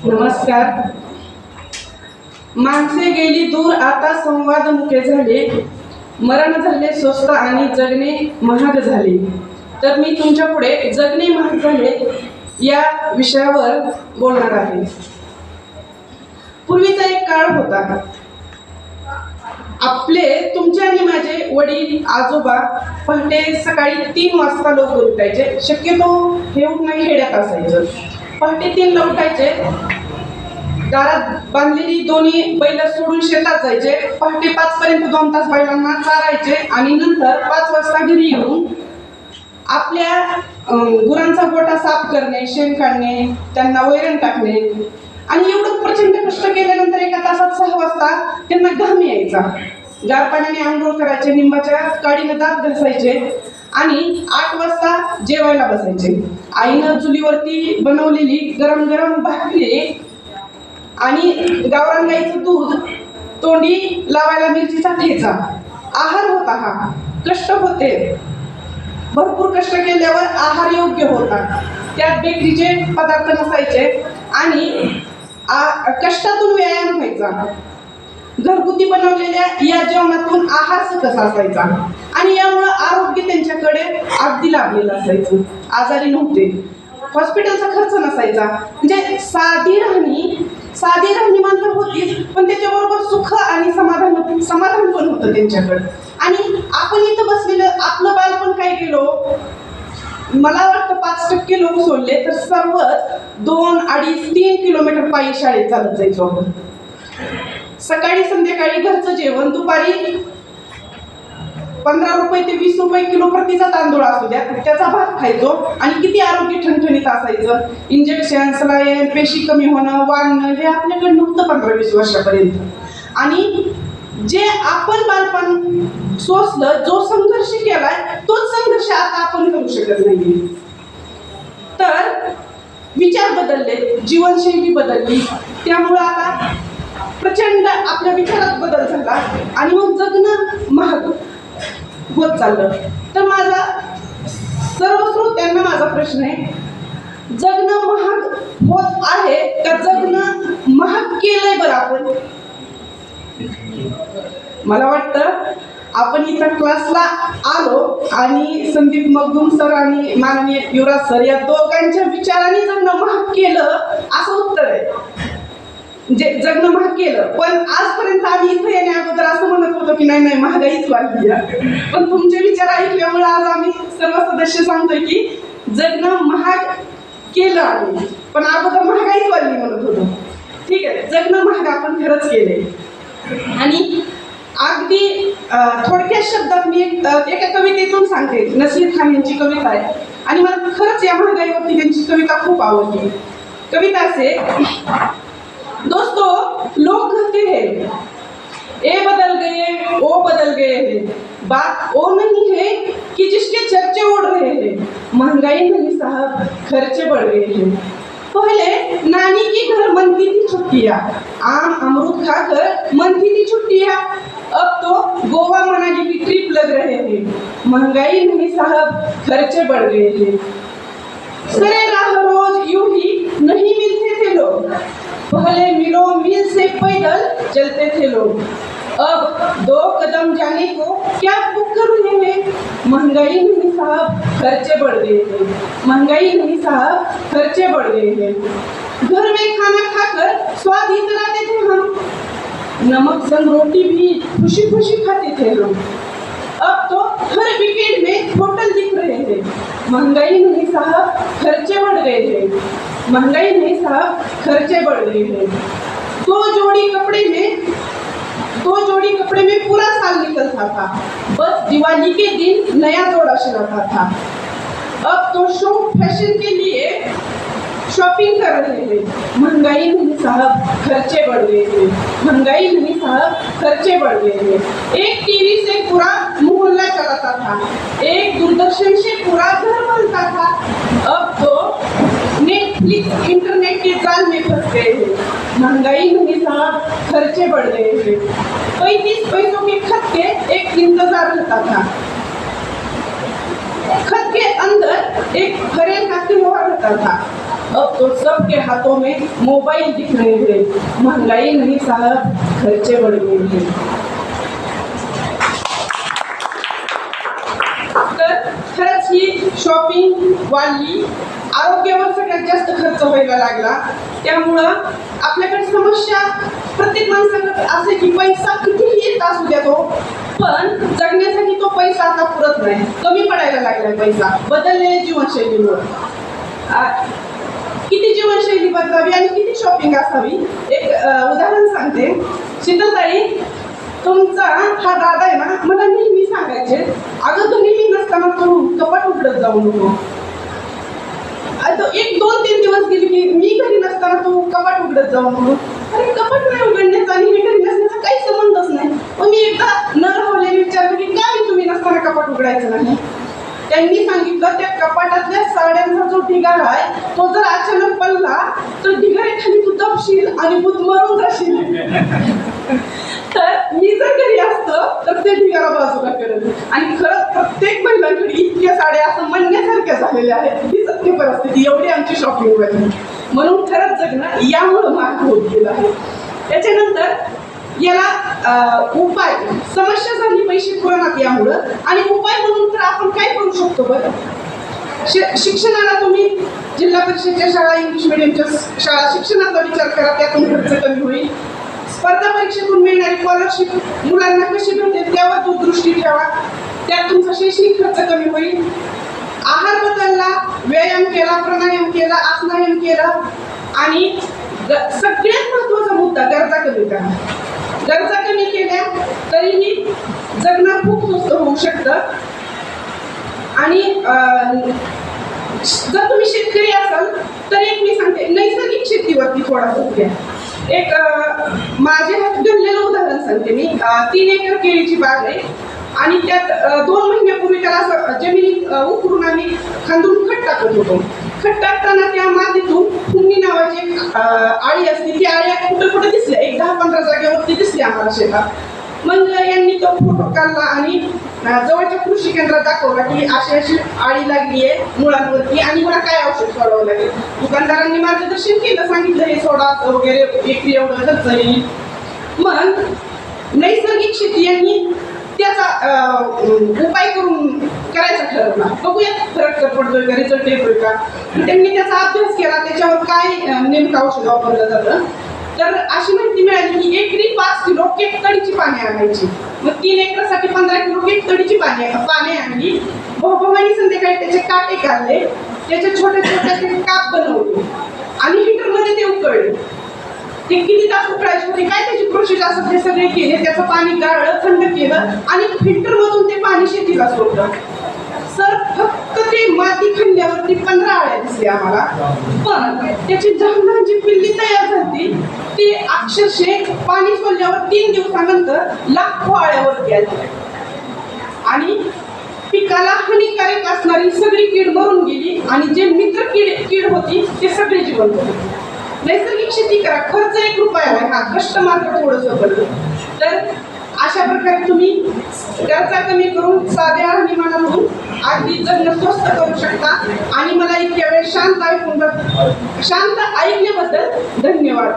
नमस्कार. माणसे गेली दूर आता संवाद मुके झाले, मरण झाले स्वस्त आणि जगणे महाग झाले. तर मी तुमच्या पुढे जगणे महाग झाले या विषयावर बोलणार आहे. पूर्वीचा एक काळ होता. तुमचे आणि माझे वडील आजोबा पहाटे सकाळी 3 वाजता लवकर उठायचे. शक्यतो हे उठणं खेड्यात असायचं. पहाटे 3 ला उठायचे, दारात बांधलेली दोन्ही बैल सोडून शेतात जायचे. पहाटे 5 पर्यंत 2 तास बैलांना चारायचे आणि नंतर 5 वाजता घरी येऊन आपल्या गुरांचा गोठा साफ करणे, शेण काढणे, त्यांना वैरण टाकणे आणि एवढं प्रचंड कष्ट केल्यानंतर एका तासात 6 वाजता त्यांना घाम यायचा. गार पाण्याने आंघोळ करायचे, निंबाच्या काडीनं दात घासायचे आणि 8 वाजता जेवायला बसायचे. आईनं चुलीवरती बनवलेली गरम गरम भाकरी आणि गावरान गाईचं दूध तोंडी लावायला मिरचीचा ठेचा आहार होता. हा कष्ट होते. भरपूर कष्ट केल्यावर आहार योग्य होता. त्यात बेकरीचे पदार्थ नसायचे आणि कष्टातून व्यायाम व्हायचा. घरगुती बनवलेल्या या जेवणातून आहार सकस असायचा आणि यामुळे आरोग्य त्यांच्याकडे अगदी लाभलेलं असायचं. आजारी नव्हते. हॉस्पिटलचा खर्च नसायचा. म्हणजे साधी राहणीमान तर होतीच, पण त्याच्याबरोबर सुख आणि समाधान पण होतं त्यांच्याकडे. आणि आपण इथं बसलेलं आपलं बालपण काय केलो, मला वाटतं 5% लोक सोडले तर सर्व 2, 2.5, 3 किलोमीटर पायी शाळेत चालत जायचो आपण. सकाळी संध्याकाळी घरचं जेवण, दुपारी 15 रुपये ते 20 रुपये किलो प्रतीचा तांदूळ असू द्या त्याचा भात खायचो आणि किती आरोग्य ठणठणीत असायचं. इंजेक्शन, सलाईन, पेशी कमी होणं, वाढणं हे आपल्याकडे नव्हतं 15-20 वर्षापर्यंत. आणि जे आपण बालपण सोसलं, जो संघर्ष केलाय तोच संघर्ष आता आपण करू शकत नाही. तर विचार बदलले, जीवनशैली बदलली, त्यामुळं आता प्रचंड आपल्या विचारात बदल झाला आणि मग जगणं महाग होत चाललं. तर माझा सर्व श्रोत्यांना माझा प्रश्न आहे, जगणं महाग होत आहे का जगणं महाग केलंय बरं आपण? मला वाटतं आपण इथं क्लासला आलो आणि संदीप मगदूम सर आणि माननीय युवराज सर या दोघांच्या विचाराने जगणं महाग केलं असं उत्तर आहे. म्हणजे जगणं महाग केलं, पण आजपर्यंत आम्ही इथं येण्या अगोदर असं म्हणत होतो की नाही महागाईच वाढली आहे. पण तुमचे विचार ऐकल्यामुळे आज आम्ही सर्व सदस्य सांगतोय की जगणं महाग केलं आम्ही, पण अगोदर महागाईच वाढली म्हणत होतो. ठीक आहे, जगणं महाग आपण खरंच केले. आणि अगदी थोडक्यात शब्दात मी एका कवितेतून सांगते. नसीर खान यांची कविता आहे आणि मला खरंच या महागाईवरती त्यांची कविता खूप आवडली. कविता असे, दोस्तों लोग कहते हैं ए बदल गए ओ बदल गए हैं, बात वो नहीं है कि जिसके चर्चे उड़ रहे हैं, महंगाई नहीं साहब खर्चे बढ़ गए हैं. पहले नानी की घर मनती थी छुट्टियाँ, आम अमरूद खाकर मनती थी छुट्टियाँ, अब तो गोवा मनाली की ट्रिप लग रहे हैं, महंगाई नहीं साहब खर्चे बढ़ गए हैं. सरे राह रोज यूं ही नहीं मिलते थे लोग, पहले मिलो मील से पैदल चलते थे लोग, अब 2 कदम जाने को क्या बुक कर रहे हैं, महंगाई नहीं साहब खर्चे बढ़ गए हैं, महंगाई नहीं साहब खर्चे बढ़ गए हैं. घर में खाना खाकर स्वाद इतराते थे हम, नमक संग रोटी भी खुशी खुशी खाते थे हम, अब तो हर वीकेंड में होटल दिख रहे हैं, महंगाई नहीं साहब खर्चे बढ़ गए हैं, महंगाई नहीं साहब खर्चे बढ़ गए हैं. 2 जोड़ी कपड़े में पूरा साल निकलता था, बस दिवाली के दिन नया जोड़ा सिलाता था. अब तो शौक फैशन के लिए शॉपिंग कर रहे हैं, महंगाई नहीं साहब खर्चे बढ़ गए हैं, महंगाई नहीं साहब खर्चे बढ़ गए हैं. एक टीवी से पूरा मोहल्ला चलाता था, एक दूरदर्शन से पूरा घर बनता था, अब तो नेटफ्लिक्स इंटरनेट के जाल में फंस गए हैं, महंगाई नहीं साहब खर्चे बढ़ गए हैं. 35 पैसों के खत के एक इंतजार रहता था, खत के अंदर एक फरेल का त्योहार रहता था, अब तो सबके हाथों में मोबाइल दिख रहे हैं, महंगाई नहीं साहब, खर्चे बढ़ गए हैं. तर खरंच ही शॉपिंग वाढली, आरोग्यावर सगळ्यात जास्त खर्च व्हायला लागला. त्यामुळं आपल्याकडे समस्या प्रत्येक माणसाकडे असे की पैसा कितीही येत असू द्या तो, पण जगण्यासाठी तो पैसा आता पुरत नाही, कमी पडायला लागलाय पैसा बदललेल्या जीवनशैलीमुळे. किती जीवनशैली बदलावी आणि किती शॉपिंग असावी. एक उदाहरण सांगते. शीतलताई, तुमचा हा दादा आहे ना, मला नेहमी सांगायचे, अगं तू नेहमी नसताना तू कपाट उघडत जाऊ नको. आता 1-2-3 दिवस गेले की मी घरी नसताना तू कपाट उघडत जाऊ नको. अरे कपाट नाही उघडण्याचा आणि मी घरी नसण्याचा काही संबंधच नाही. मग मी एकदा न राहलेले विचारलं की का मी तुम्ही नसताना कपाट उघडायचं नाही. त्यांनी सांगितलं त्या कपाटातल्या साड्यांचा जो ढिगारा आहे तो जर अचानक पडला तर ढिगाऱ्याखाली तू दबशील आणि मरून जाशील. तर मी जर घरी असतं तर ते ढिगारा बाजूला करत. आणि खरंच प्रत्येक महिलांकडे इतक्या साड्या असं म्हणण्यासारख्या झालेल्या आहेत. ही सत्य परिस्थिती, एवढी आमची शॉपिंग झाली. म्हणून खरंच जगणं यामुळं महाग होत गेलं आहे. त्याच्यानंतर याला उपाय, समस्या झाली पैसे पुरवण्यात यामुळं, आणि उपाय म्हणून तर आपण काय करू शकतो बरं. शिक्षणाला तुम्ही जिल्हा परिषदेच्या शाळा, इंग्लिश मिडियमच्या शाळा, शिक्षणाचा विचार करा, त्यातून खर्च कमी होईल. स्पर्धा परीक्षेतून मिळणारी स्कॉलरशिप मुलांना कशी भेटेल त्यावर दूरदृष्टी ठेवा, त्यात तुमचा शैक्षणिक खर्च कमी होईल. आहार बदलला, व्यायाम केला, प्राणायाम केला, आसनायम केलं, आणि सगळ्यात महत्त्वाचा मुद्दा गरजा कमी करा. गरजा कमी केल्या तरीही जगणं खूप स्वस्त होऊ शकतं. आणि जर तुम्ही शेतकरी असाल तर एक मी सांगते, नैसर्गिक शेतीवरती थोडा भर द्या. एक माझे घडलेलं उदाहरण सांगते मी. 3 एकर केळीची बाग आहे आणि त्यात 2 महिन्यापूर्वी त्याला असं जमिनीत उकरून आम्ही खांदून खत टाकत होतो. खत टाकताना त्या मातीतून फुंगी नावाची एक आळी असते, ती आळी कुठं कुठं दिसल्या, एक 10-15 जागेवरती दिसली आम्हाला शेतात. मग यांनी तो फोटो काढला आणि जवळच्या कृषी केंद्रात दाखवला की अशी अशी आळी लागली आहे मुळांवरती आणि मला काय औषध सोडावं लागेल. दुकानदारांनी मार्गदर्शन केलं, सांगितलं हे सोडा वगैरे, एकरी एवढं खर्च येईल. मग नैसर्गिक शेती यांनी त्याचा उपाय करून करायचा ठरवला. बघूया फरक पडतोय का, रिझल्ट येतोय का. त्यांनी त्याचा अभ्यास केला, त्याच्यावर काय नेमकं औषध वापरलं जातं. तर अशी माहिती मिळाली की एकरी 5 किलो केतकडीची पाने आणायची. मग 3 एकरसाठी 15 किलो केतकडीची पाने आणली. भवानी संध्याकाळी त्याचे काटे काढले, त्याचे छोटे छोटे काप बनवले आणि हिटरमध्ये ते उकळले. ते किती तास उकळायचे होते, काय त्याची प्रोसेस असं ते सगळे केले. त्याचं पाणी गाळलं, थंड केलं आणि फिल्टरमधून ते पाणी शेतीला सोडलं. सर फक्त ते माती खणल्यावरती 15 आळ्या दिसल्या आम्हाला, पण त्याची जहांजी पिल्ली तयार झाली. ती अक्षरशः पाणी सोडल्यावर 3 दिवसानंतर लाखो आळ्यावरती आली आणि पिकाला हानिकारक असणारी सगळी कीड मरून गेली आणि जे मित्र कीड होती ते सगळे जिवंत होते. नैसर्गिक शेती करा, खर्च 1 रुपया आहे, हा कष्ट मात्र थोडंसं पडलं. तर अशा प्रकारे तुम्ही गरजा कमी करून साध्या राहणीमानातून अगदी जगणं स्वस्त करू शकता. आणि मला इतक्या वेळ शांत ऐकल्याबद्दल धन्यवाद.